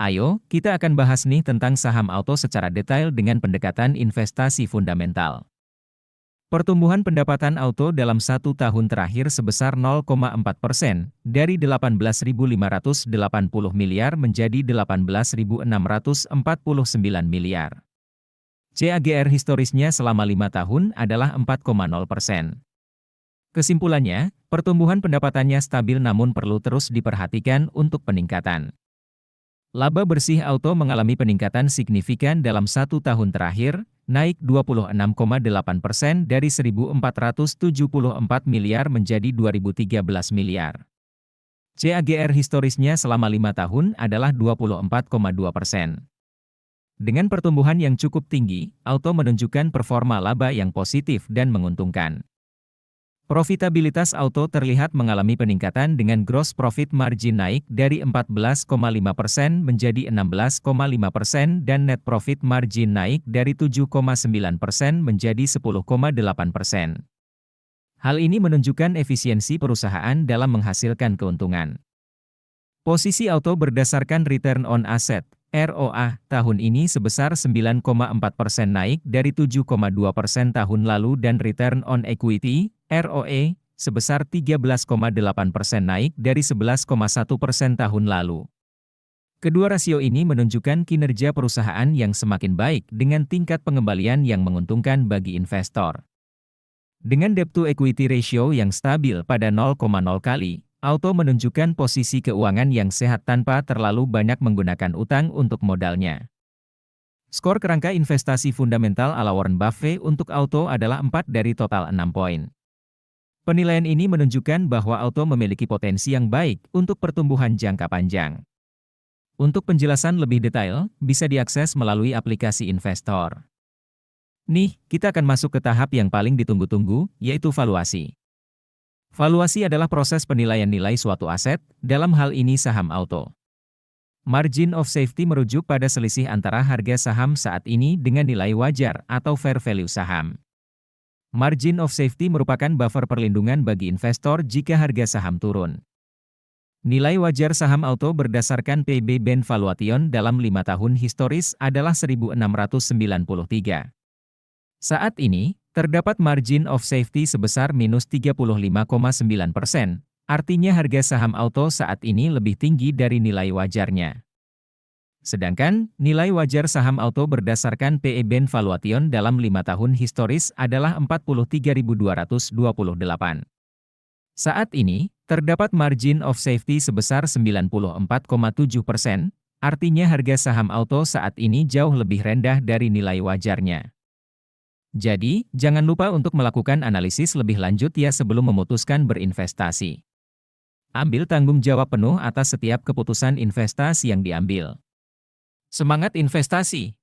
Ayo, kita akan bahas nih tentang saham auto secara detail dengan pendekatan investasi fundamental. Pertumbuhan pendapatan auto dalam 1 tahun terakhir sebesar 0,4%, dari 18.580 miliar menjadi 18.649 miliar. CAGR historisnya selama 5 tahun adalah 4,0%. Kesimpulannya, pertumbuhan pendapatannya stabil namun perlu terus diperhatikan untuk peningkatan. Laba bersih auto mengalami peningkatan signifikan dalam 1 tahun terakhir, naik 26,8% dari 1.474 miliar menjadi 2.013 miliar. CAGR historisnya selama 5 tahun adalah 24,2%. Dengan pertumbuhan yang cukup tinggi, auto menunjukkan performa laba yang positif dan menguntungkan. Profitabilitas auto terlihat mengalami peningkatan dengan gross profit margin naik dari 14,5% menjadi 16,5% dan net profit margin naik dari 7,9% menjadi 10,8%. Hal ini menunjukkan efisiensi perusahaan dalam menghasilkan keuntungan. Posisi auto berdasarkan return on asset, ROA, tahun ini sebesar 9,4% naik dari 7,2% tahun lalu dan return on equity, ROE, sebesar 13,8% naik dari 11,1% tahun lalu. Kedua rasio ini menunjukkan kinerja perusahaan yang semakin baik dengan tingkat pengembalian yang menguntungkan bagi investor. Dengan debt to equity ratio yang stabil pada 0,0 kali, auto menunjukkan posisi keuangan yang sehat tanpa terlalu banyak menggunakan utang untuk modalnya. Skor kerangka investasi fundamental ala Warren Buffett untuk auto adalah 4 dari total 6 poin. Penilaian ini menunjukkan bahwa auto memiliki potensi yang baik untuk pertumbuhan jangka panjang. Untuk penjelasan lebih detail, bisa diakses melalui aplikasi investor. Nih, kita akan masuk ke tahap yang paling ditunggu-tunggu, yaitu valuasi. Valuasi adalah proses penilaian nilai suatu aset, dalam hal ini saham auto. Margin of safety merujuk pada selisih antara harga saham saat ini dengan nilai wajar atau fair value saham. Margin of safety merupakan buffer perlindungan bagi investor jika harga saham turun. Nilai wajar saham auto berdasarkan PB Band Valuation dalam 5 tahun historis adalah 1.693. Saat ini, terdapat margin of safety sebesar minus 35,9%, artinya harga saham auto saat ini lebih tinggi dari nilai wajarnya. Sedangkan, nilai wajar saham auto berdasarkan PE Band Valuation dalam 5 tahun historis adalah 43.228. Saat ini, terdapat margin of safety sebesar 94,7%, artinya harga saham auto saat ini jauh lebih rendah dari nilai wajarnya. Jadi, jangan lupa untuk melakukan analisis lebih lanjut ya sebelum memutuskan berinvestasi. Ambil tanggung jawab penuh atas setiap keputusan investasi yang diambil. Semangat investasi!